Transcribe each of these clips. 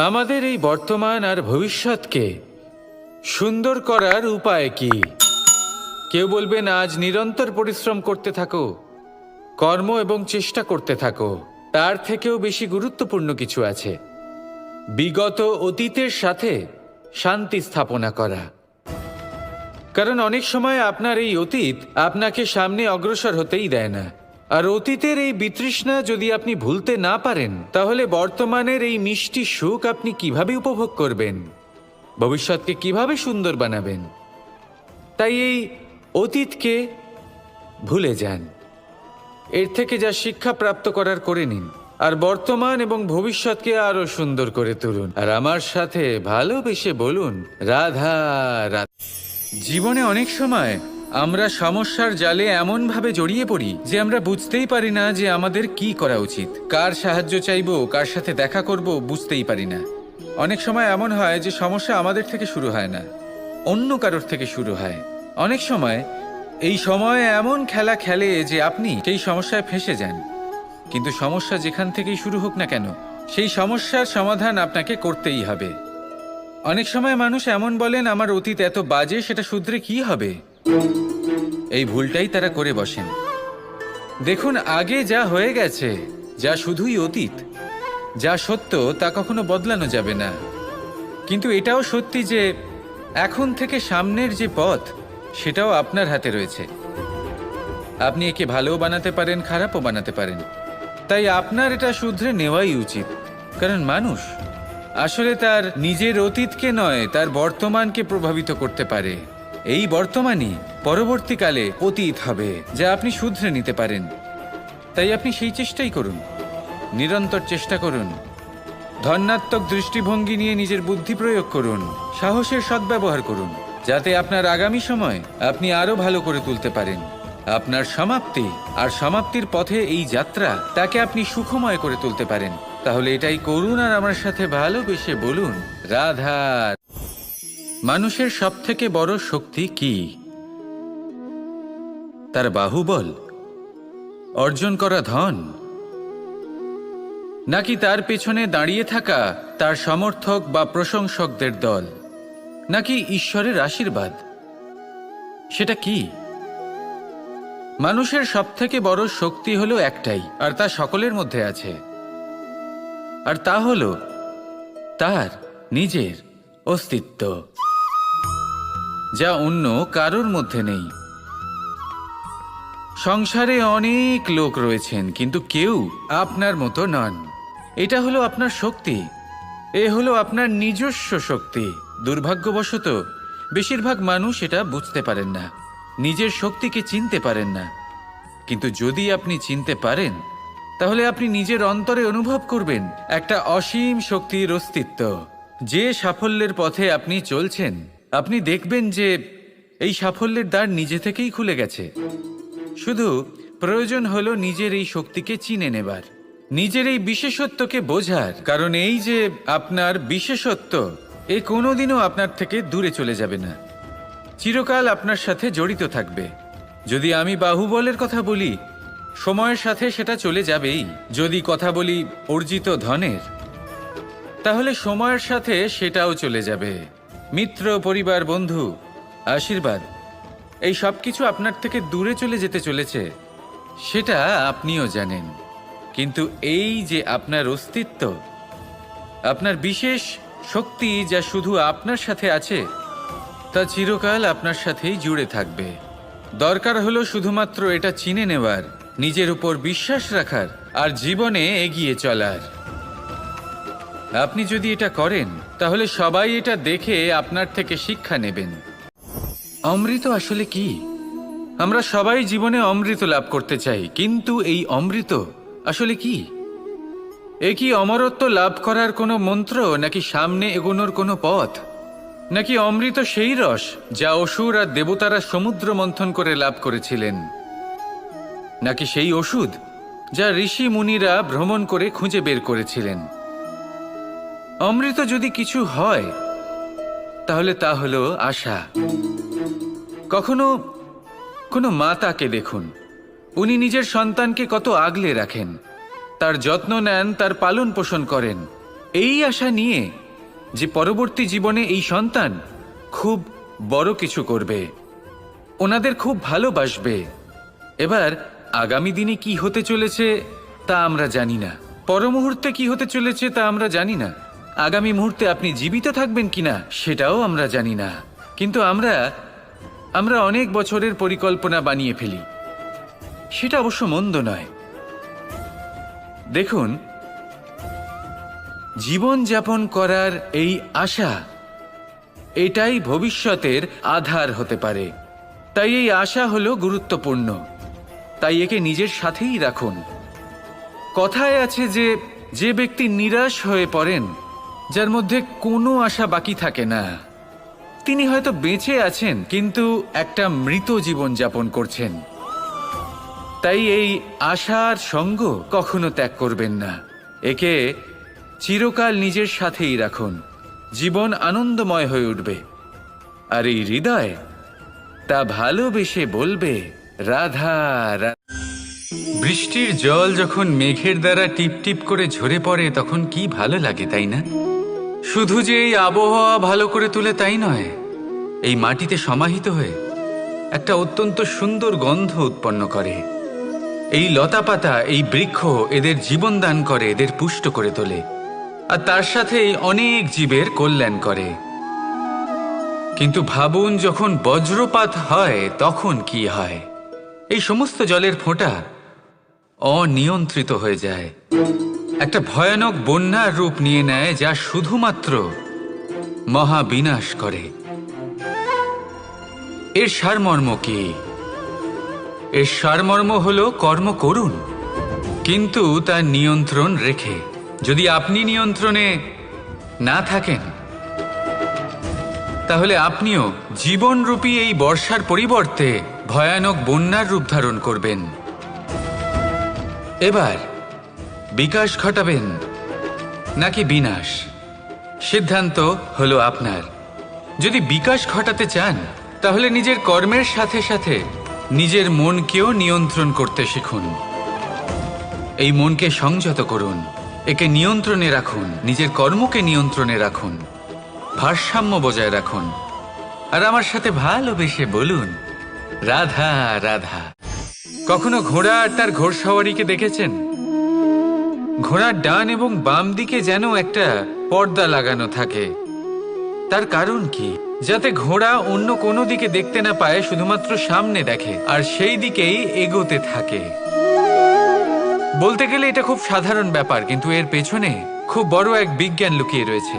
আমাদের এই বর্তমান আর ভবিষ্যৎকে সুন্দর করার উপায় কি? কেউ বলবেন আজ নিরন্তর পরিশ্রম করতে থাকো, কর্ম এবং চেষ্টা করতে থাকো। তার থেকেও বেশি গুরুত্বপূর্ণ কিছু আছে, বিগত অতীতের সাথে শান্তি স্থাপনা করা। কারণ অনেক সময় আপনার এই অতীত আপনাকে সামনে অগ্রসর হতেই দেয় না। আর অতীতের এই বিতৃষ্ণা যদি আপনি ভুলতে না পারেন, তাহলে বর্তমানের এই মিষ্টি সুখ আপনি কিভাবে উপভোগ করবেন, ভবিষ্যৎকে কিভাবে সুন্দর বানাবেন? তাই এই অতীতকে ভুলে যান, এর থেকে যা শিক্ষা প্রাপ্ত করার করে নিন, আর বর্তমান এবং ভবিষ্যৎকে আরো সুন্দর করে তুলুন। আর আমার সাথে ভালোবেসে বলুন, রাধা রাধা। জীবনে অনেক সময় আমরা সমস্যার জালে এমনভাবে জড়িয়ে পড়ি যে আমরা বুঝতেই পারি না যে আমাদের কি করা উচিত, কার সাহায্য চাইবো, কার সাথে দেখা করব, বুঝতেই পারি না। অনেক সময় এমন হয় যে সমস্যা আমাদের থেকে শুরু হয় না, অন্য কারোর থেকে শুরু হয়। অনেক সময় এই সময় এমন খেলা খেলে যে আপনি সেই সমস্যায় ফেঁসে যান। কিন্তু সমস্যা যেখান থেকেই শুরু হোক না কেন, সেই সমস্যার সমাধান আপনাকে করতেই হবে। অনেক সময় মানুষ এমন বলেন, আমার অতীত এত বাজে, সেটা শুধরে কি হবে? এই ভুলটাই তারা করে বসেন। দেখুন, আগে যা হয়ে গেছে, যা শুধুই অতীত, যা সত্য তা কখনো বদলানো যাবে না। কিন্তু এটাও সত্যি যে এখন থেকে সামনের যে পথ, সেটাও আপনার হাতে রয়েছে। আপনি একে ভালোও বানাতে পারেন, খারাপও বানাতে পারেন। তাই আপনার এটা শুধরে নেওয়াই উচিত। কারণ মানুষ আসলে তার নিজের অতীতকে নয়, তার বর্তমানকে প্রভাবিত করতে পারে। এই বর্তমানই পরবর্তীকালে অতীত হবে, যা আপনি শুধরে নিতে পারেন। তাই আপনি সেই চেষ্টাই করুন, নিরন্তর চেষ্টা করুন। ধন্যাত্মক দৃষ্টিভঙ্গি নিয়ে নিজের বুদ্ধি প্রয়োগ করুন, সাহসের সদ্ব্যবহার করুন, যাতে আপনার আগামী সময় আপনি আরো ভালো করে তুলতে পারেন। আপনার সমাপ্তি আর সমাপ্তির পথে এই যাত্রা, তাকে আপনি সুখময় করে তুলতে পারেন। তাহলে এটাই করুন আর আমার সাথে ভালোবেসে বলুন, রাধা। মানুষের সবথেকে বড় শক্তি কি? তার বাহুবল, অর্জন করা ধন, নাকি তার পেছনে দাঁড়িয়ে থাকা তার সমর্থক বা প্রশংসকদের দল, নাকি ঈশ্বরের আশীর্বাদ? সেটা কি? মানুষের সবথেকে বড় শক্তি হলো একটাই, আর তা সকলের মধ্যে আছে। আর তা হলো তার নিজের অস্তিত্ব, যা অন্য কারোর মধ্যে নেই। সংসারে অনেক লোক রয়েছেন, কিন্তু কেউ আপনার মতো নন। এটা হলো আপনার শক্তি, এ হলো আপনার নিজস্ব শক্তি। দুর্ভাগ্যবশত বেশিরভাগ মানুষ এটা বুঝতে পারেন না, নিজের শক্তিকে চিনতে পারেন না। কিন্তু যদি আপনি চিনতে পারেন, তাহলে আপনি নিজের অন্তরে অনুভব করবেন একটা অসীম শক্তির অস্তিত্ব। যে সাফল্যের পথে আপনি চলছেন, আপনি দেখবেন যে এই সাফল্যের দ্বার নিজে থেকেই খুলে গেছে। শুধু প্রয়োজন হলো নিজের এই শক্তিকে চিনে নেবার, নিজের এই বিশেষত্বকে বোঝার। কারণ এই যে আপনার বিশেষত্ব, এ কোনোদিনও আপনার থেকে দূরে চলে যাবে না, চিরকাল আপনার সাথে জড়িত থাকবে। যদি আমি বাহুবলের কথা বলি, সময়ের সাথে সেটা চলে যাবেই। যদি কথা বলি অর্জিত ধনের, তাহলে সময়ের সাথে সেটাও চলে যাবে। মিত্র, পরিবার, বন্ধু, আশীর্বাদ, এই সব কিছু আপনার থেকে দূরে চলে যেতে চলেছে, সেটা আপনিও জানেন। কিন্তু এই যে আপনার অস্তিত্ব, আপনার বিশেষ শক্তি, যা শুধু আপনার সাথে আছে, তা চিরকাল আপনার সাথেই জুড়ে থাকবে। দরকার হলো শুধুমাত্র এটা চিনে নেওয়ার, নিজের উপর বিশ্বাস রাখার, আর জীবনে এগিয়ে চলার। আপনি যদি এটা করেন, তাহলে সবাই এটা দেখে আপনার থেকে শিক্ষা নেবেন। অমৃত আসলে কি? আমরা সবাই জীবনে অমৃত লাভ করতে চাই, কিন্তু এই অমৃত আসলে কি? এ কি অমরত্ব লাভ করার কোনো মন্ত্র, নাকি সামনে এগোনোর কোনো পথ? নাকি অমৃত সেই রস যা অসুর আর দেবতারা সমুদ্র মন্থন করে লাভ করেছিলেন? নাকি সেই ওষুধ যা ঋষি মুনিরা ভ্রমণ করে খুঁজে বের করেছিলেন? অমৃত যদি কিছু হয়, তাহলে তা হলো আশা। কখনো কোনো মাতাকে দেখুন, উনি নিজের সন্তানকে কত আগলে রাখেন, তার যত্ন নেন, তার পালন পোষণ করেন। এই আশা নিয়ে যে পরবর্তী জীবনে এই সন্তান খুব বড় কিছু করবে, ওনাদের খুব ভালোবাসবে। এবার আগামী দিনে কি হতে চলেছে তা আমরা জানি না, পর মুহূর্তে কি হতে চলেছে তা আমরা জানি না, আগামী মুহূর্তে আপনি জীবিত থাকবেন কিনা সেটাও আমরা জানি না। কিন্তু আমরা অনেক বছরের পরিকল্পনা বানিয়ে ফেলি, সেটা অবশ্য মন্দ নয়। দেখুন, জীবন যাপন করার এই আশা, এটাই ভবিষ্যতের আধার হতে পারে। তাই এই আশা হলো গুরুত্বপূর্ণ, তাই একে নিজের সাথেই রাখুন। কথায় আছে যে ব্যক্তি নিরাশ হয়ে পড়েন, যার মধ্যে কোনো আশা বাকি থাকে না, তিনি হয়তো বেঁচে আছেন কিন্তু একটা মৃত জীবন যাপন করছেন। তাই এই আশার সঙ্গ কখনো ত্যাগ করবেন না, একে চিরকাল নিজের সাথেই রাখুন। জীবন আনন্দময় হয়ে উঠবে, আর এই হৃদয় তা ভালোবেসে বলবে রাধা রাধা। বৃষ্টির জল যখন মেঘের দ্বারা টিপ টিপ করে ঝরে পড়ে তখন কি ভালো লাগে, তাই না? শুধু যে এই আবহাওয়া ভালো করে তুলে তাই নয়, এই মাটিতে সমাহিত হয়ে একটা অত্যন্ত সুন্দর গন্ধ উৎপন্ন করে। এই লতাপাতা, এই বৃক্ষ এদের জীবন দান করে, এদের পুষ্ট করে তোলে, আর তার সাথেই অনেক জীবের কল্যাণ করে। কিন্তু ভাবুন, যখন বজ্রপাত হয় তখন কি হয়? এই সমস্ত জলের ফোঁটা অনিয়ন্ত্রিত হয়ে যায়, একটা ভয়ানক বন্যার রূপ নিয়ে নেয়, যা শুধুমাত্র মহাবিনাশ করে। এর সারমর্ম কি? এর সারমর্ম হলো কর্ম করুন, কিন্তু তার নিয়ন্ত্রণ রেখে। যদি আপনি নিয়ন্ত্রণে না থাকেন, তাহলে আপনিও জীবনরূপী এই বর্ষার পরিবর্তে ভয়ানক বন্যার রূপ ধারণ করবেন। এবার বিকাশ ঘটাবেন নাকি বিনাশ, সিদ্ধান্ত হলো আপনার। যদি বিকাশ ঘটাতে চান, তাহলে নিজের কর্মের সাথে সাথে নিজের মনকেও নিয়ন্ত্রণ করতে শিখুন। এই মনকে সংযত করুন, একে নিয়ন্ত্রণে রাখুন, নিজের কর্মকে নিয়ন্ত্রণে রাখুন, ভারসাম্য বজায় রাখুন, আর আমার সাথে ভালোবেসে বলুন রাধা রাধা। কখনো ঘোড়া আর তার ঘোড়সওয়ারিকে দেখেছেন? ঘোড়ার ডান এবং বাম দিকে যেন একটা পর্দা লাগানো থাকে। তার কারণ কি? যাতে ঘোড়া অন্য কোনো দিকে দেখতে না পায়, শুধুমাত্র সামনে দেখে আর সেই দিকেই এগোতে থাকে। বলতে গেলে এটা খুব সাধারণ ব্যাপার, কিন্তু এর পেছনে খুব বড় এক বিজ্ঞান লুকিয়ে রয়েছে।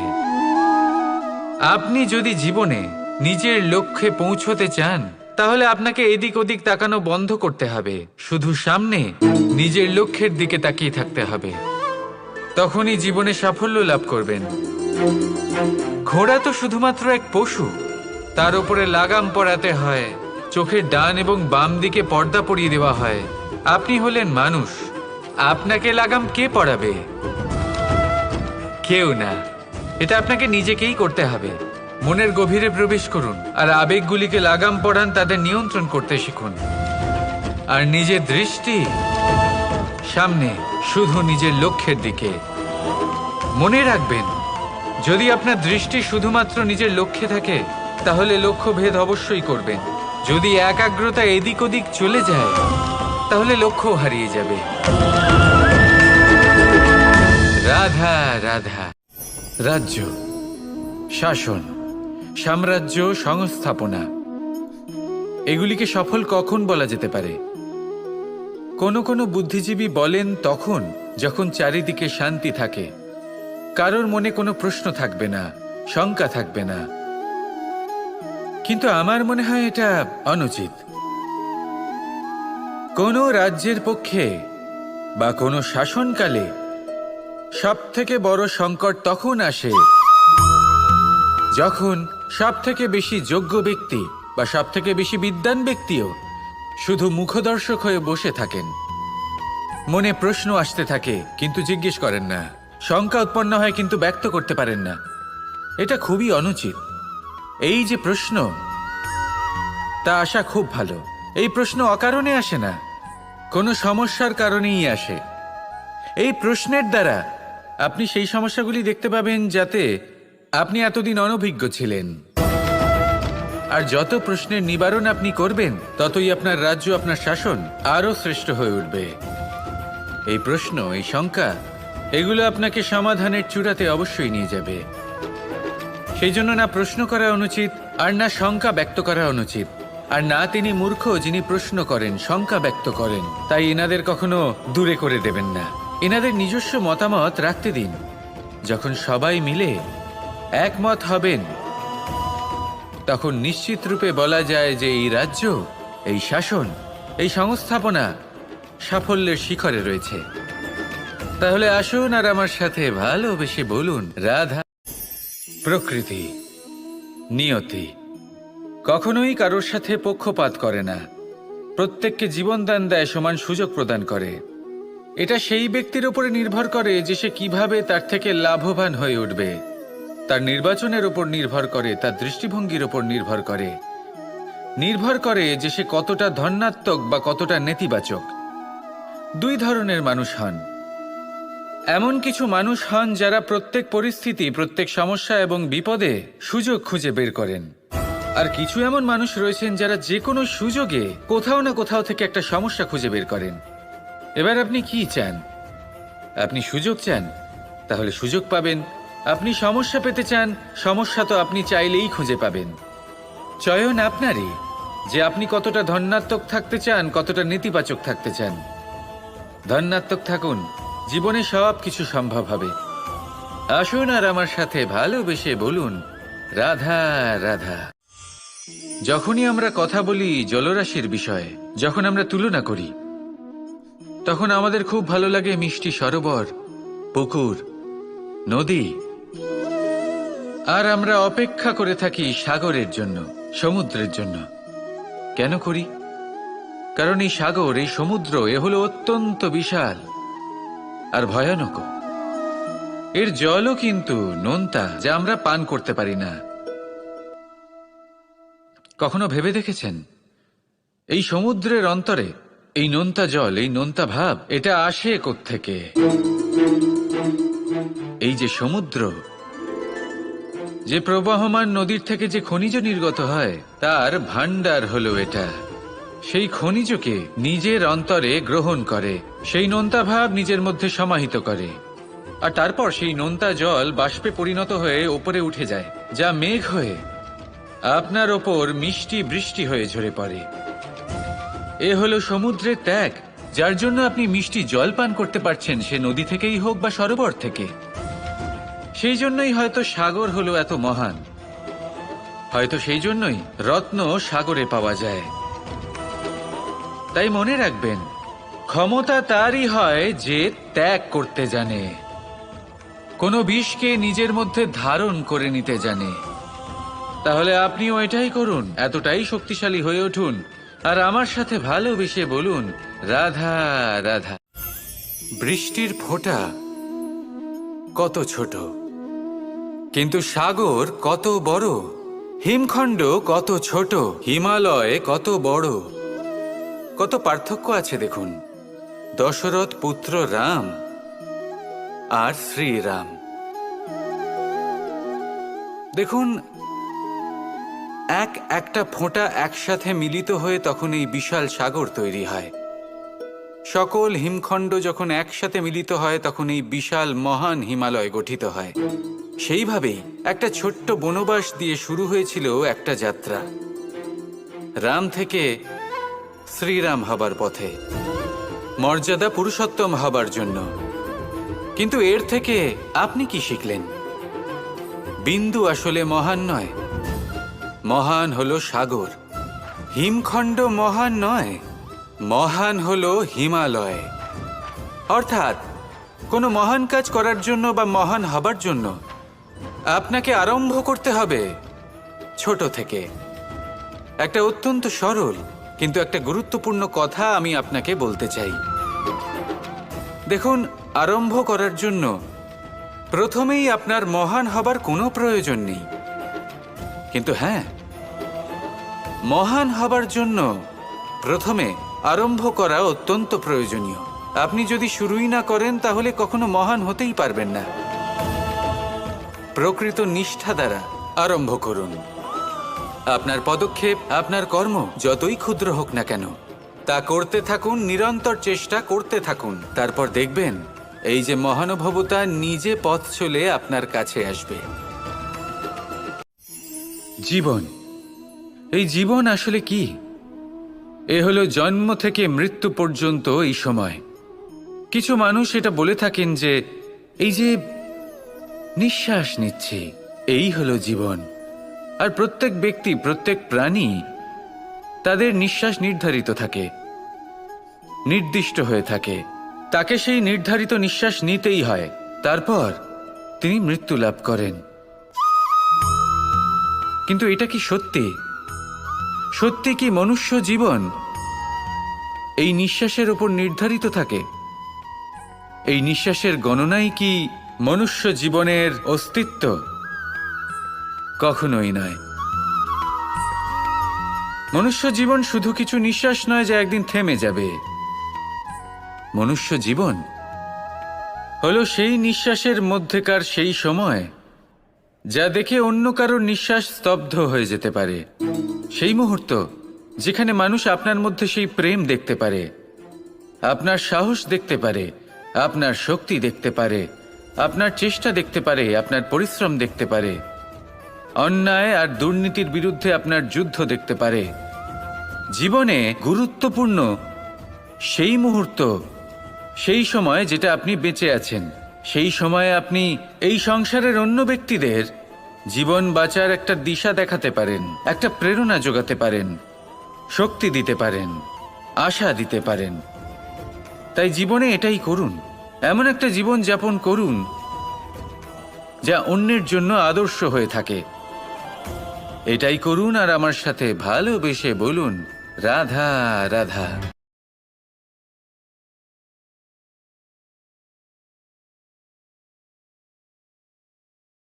আপনি যদি জীবনে নিজের লক্ষ্যে পৌঁছতে চান, তাহলে আপনাকে এদিক ওদিক তাকানো বন্ধ করতে হবে, শুধু সামনে নিজের লক্ষ্যের দিকে তাকিয়ে থাকতে হবে। তখনই জীবনে সাফল্য লাভ করবেন। ঘোড়া তো শুধুমাত্র এক পশু, তার উপরে লাগাম পরাতে হয়, চোখের ডান এবং বাম দিকে পর্দা পরিয়ে দেওয়া হয়। আপনি হলেন মানুষ, আপনাকে লাগাম কে পরাবে? কেউ না, এটা আপনাকে নিজেকেই করতে হবে। মনের গভীরে প্রবেশ করুন আর আবেগগুলিকে লাগাম পরান, তাদের নিয়ন্ত্রণ করতে শিখুন। আর নিজের দৃষ্টি সামনে, শুধু নিজের লক্ষ্যের দিকে। মনে রাখবেন, যদি আপনার দৃষ্টি শুধুমাত্র নিজের লক্ষ্যে থাকে, তাহলে লক্ষ্যভেদ অবশ্যই করবেন। যদি একাগ্রতা এদিক ওদিক চলে যায়, তাহলে লক্ষ্য হারিয়ে যাবে। রাধা রাধা। রাজ্য, শাসন, সাম্রাজ্য, সংস্থাপনা, এগুলিকে সফল কখন বলা যেতে পারে? কোনো কোনো বুদ্ধিজীবী বলেন তখন যখন চারিদিকে শান্তি থাকে, কারোর মনে কোনো প্রশ্ন থাকবে না, শঙ্কা থাকবে না। কিন্তু আমার মনে হয় এটা অনুচিত। কোনো রাজ্যের পক্ষে বা কোনো শাসনকালে সবথেকে বড় সংকট তখন আসে যখন সবথেকে বেশি যোগ্য ব্যক্তি বা সবথেকে বেশি বিদ্বান ব্যক্তিও শুধু মুখদর্শক হয়ে বসে থাকেন। মনে প্রশ্ন আসতে থাকে কিন্তু জিজ্ঞেস করেন না, শঙ্কা উৎপন্ন হয় কিন্তু ব্যক্ত করতে পারেন না। এটা খুবই অনুচিত। এই যে প্রশ্ন, তা আসা খুব ভালো। এই প্রশ্ন অকারণে আসে না, কোনো সমস্যার কারণেই আসে। এই প্রশ্নের দ্বারা আপনি সেই সমস্যাগুলি দেখতে পাবেন যাতে আপনি এতদিন অনভিজ্ঞ ছিলেন। আর যত প্রশ্নের নিবারণ আপনি করবেন, ততই আপনার রাজ্য, আপনার শাসন আরও শ্রেষ্ঠ হয়ে উঠবে। এই প্রশ্ন, এই শঙ্কা, এগুলো আপনাকে সমাধানের চূড়াতে অবশ্যই নিয়ে যাবে। সেই জন্য না প্রশ্ন করা অনুচিত, আর না শঙ্কা ব্যক্ত করা অনুচিত, আর না তিনি মূর্খ যিনি প্রশ্ন করেন, শঙ্কা ব্যক্ত করেন। তাই এনাদের কখনো দূরে করে দেবেন না, এনাদের নিজস্ব মতামত রাখতে দিন। যখন সবাই মিলে একমত হবেন, তখন নিশ্চিত রূপে বলা যায় যে এই রাজ্য, এই শাসন, এই সংস্থাপনা সাফল্যের শিখরে রয়েছে। তাহলে আসুন আর আমার সাথে ভালোবেসে বলুন, রাধা। প্রকৃতি, নিয়তি কখনোই কারোর সাথে পক্ষপাত করে না, প্রত্যেককে জীবনদান দেয়, সমান সুযোগ প্রদান করে। এটা সেই ব্যক্তির উপরে নির্ভর করে যে সে কিভাবে তার থেকে লাভবান হয়ে উঠবে, তার নির্বাচনের উপর নির্ভর করে, তার দৃষ্টিভঙ্গির উপর নির্ভর করে যে সে কতটা ধনাত্মক বা কতটা নেতিবাচক। দুই ধরনের মানুষ হন। এমন কিছু মানুষ হন যারা প্রত্যেক পরিস্থিতি, প্রত্যেক সমস্যা এবং বিপদে সুযোগ খুঁজে বের করেন। আর কিছু এমন মানুষ রয়েছেন যারা যে কোনো সুযোগে কোথাও না কোথাও থেকে একটা সমস্যা খুঁজে বের করেন। এবার আপনি কি চান? আপনি সুযোগ চান, তাহলে সুযোগ পাবেন। আপনি সমস্যা পেতে চান, সমস্যা তো আপনি চাইলেই খুঁজে পাবেন। চয়ন আপনারই, যে আপনি কতটা ধনাত্মক থাকতে চান, কতটা নেতিবাচক থাকতে চান। ধনাত্মক থাকুন, জীবনে সব কিছু সম্ভব হবে। আসুন আর আমার সাথে ভালোবেসে বলুন, রাধা রাধা। যখনই আমরা কথা বলি জলরাশির বিষয়ে, যখন আমরা তুলনা করি, তখন আমাদের খুব ভালো লাগে মিষ্টি সরোবর, পুকুর, নদী। আর আমরা অপেক্ষা করে থাকি সাগরের জন্য, সমুদ্রের জন্য। কেন করি? কারণ এই সাগর, এই সমুদ্র, এ হলো অত্যন্ত বিশাল আর ভয়ানক। এর জলও কিন্তু নোনতা, যা আমরা পান করতে পারি না। কখনো ভেবে দেখেছেন এই সমুদ্রের অন্তরে এই নোনতা জল, এই নোনতা ভাব, এটা আসে কোত্থেকে? এই যে সমুদ্র, যে প্রবাহমান নদীর থেকে যে খনিজ নির্গত হয়, তার ভান্ডার হলো এটা। সেই খনিজকে নিজের অন্তরে গ্রহণ করে, সেই নোনতা ভাব নিজের মধ্যে সমাহিত করে, আর তারপর সেই নোনতা জল বাষ্পে পরিণত হয়ে ওপরে উঠে যায়, যা মেঘ হয়ে আপনার ওপর মিষ্টি বৃষ্টি হয়ে ঝরে পড়ে। এ হলো সমুদ্রের ত্যাগ, যার জন্য আপনি মিষ্টি জল পান করতে পারছেন, সে নদী থেকেই হোক বা সরোবর থেকে। সেই জন্যই হয়তো সাগর হলো এত মহান, হয়তো সেই জন্যই রত্ন সাগরে পাওয়া যায়। তাই মনে রাখবেন, ক্ষমতা তারই হয় যে ত্যাগ করতে জানে, কোনো বিষকে নিজের মধ্যে ধারণ করে নিতে জানে। তাহলে আপনিও এটাই করুন, এতটাই শক্তিশালী হয়ে উঠুন, আর আমার সাথে ভালোবেসে বলুন, রাধা রাধা। বৃষ্টির ফোঁটা কত ছোট, কিন্তু সাগর কত বড়, হিমখণ্ড কত ছোট, হিমালয় কত বড়। কত পার্থক্য আছে দেখুন, দশরথ পুত্র রাম আর শ্রীরাম। দেখুন, একটা ফোঁটা একসাথে মিলিত হয়ে তখন এই বিশাল সাগর তৈরি হয়। সকল হিমখণ্ড যখন একসাথে মিলিত হয়, তখন এই বিশাল মহান হিমালয় গঠিত হয়। সেইভাবেই একটা ছোট্ট বনবাস দিয়ে শুরু হয়েছিল একটা যাত্রা, রাম থেকে শ্রীরাম হবার পথে, মর্যাদা পুরুষোত্তম হবার জন্য। কিন্তু এর থেকে আপনি কি শিখলেন? বিন্দু আসলে মহান নয়, মহান হলো সাগর। হিমখণ্ড মহান নয়, মহান হলো হিমালয়। অর্থাৎ কোনো মহান কাজ করার জন্য বা মহান হবার জন্য আপনাকে আরম্ভ করতে হবে ছোট থেকে। একটা অত্যন্ত সরল কিন্তু একটা গুরুত্বপূর্ণ কথা আমি আপনাকে বলতে চাই। দেখুন, আরম্ভ করার জন্য প্রথমেই আপনার মহান হবার কোনো প্রয়োজন নেই, কিন্তু হ্যাঁ, মহান হবার জন্য প্রথমে আরম্ভ করা অত্যন্ত প্রয়োজনীয়। আপনি যদি শুরুই না করেন তাহলে কখনো মহান হতেই পারবেন না। প্রকৃত নিষ্ঠা দ্বারা আরম্ভ করুন। আপনার পদক্ষেপ, আপনার কর্ম যতই ক্ষুদ্র হোক না কেন, তা করতে থাকুন, নিরন্তর চেষ্টা করতে থাকুন। তারপর দেখবেন এই যে মহানুভবতা নিজে পথ চলে আপনার কাছে আসবে। জীবন, এই জীবন আসলে কি? এ হলো জন্ম থেকে মৃত্যু পর্যন্ত এই সময়। কিছু মানুষ এটা বলে থাকেন যে এই যে নিঃশ্বাস নিচ্ছে, এই হলো জীবন। আর প্রত্যেক ব্যক্তি, প্রত্যেক প্রাণী, তাদের নিঃশ্বাস নির্ধারিত থাকে, নির্দিষ্ট হয়ে থাকে। তাকে সেই নির্ধারিত নিঃশ্বাস নিতেই হয়। তারপর তিনি মৃত্যু লাভ করেন। কিন্তু এটা কি সত্যি? সত্যি কি মনুষ্য জীবন এই নিঃশ্বাসের উপর নির্ধারিত থাকে? এই নিঃশ্বাসের গণনাই কি মনুষ্য জীবনের অস্তিত্ব? কখনোই নয়। মনুষ্য জীবন শুধু কিছু নিঃশ্বাস নয় যা একদিন থেমে যাবে। মনুষ্য জীবন হলো সেই নিঃশ্বাসের মধ্যেকার সেই সময় যা দেখে অন্য কারোর নিঃশ্বাস স্তব্ধ হয়ে যেতে পারে। সেই মুহূর্ত যেখানে মানুষ আপনার মধ্যে সেই প্রেম দেখতে পারে, আপনার সাহস দেখতে পারে, আপনার শক্তি দেখতে পারে, আপনার চেষ্টা দেখতে পারে, আপনার পরিশ্রম দেখতে পারে, অন্যায় আর দুর্নীতির বিরুদ্ধে আপনার যুদ্ধ দেখতে পারে। জীবনে গুরুত্বপূর্ণ সেই মুহূর্ত, সেই সময় যেটা আপনি বেঁচে আছেন। সেই সময়ে আপনি এই সংসারের অন্য ব্যক্তিদের জীবন বাঁচার একটা দিশা দেখাতে পারেন, একটা প্রেরণা যোগাতে পারেন, শক্তি দিতে পারেন, আশা দিতে পারেন। তাই জীবনে এটাই করুন। এমন একটা জীবন যাপন করুন যা অন্যের জন্য আদর্শ হয়ে থাকে। এটাই করুন আর আমার সাথে ভালোবেসে বলুন, রাধা রাধা।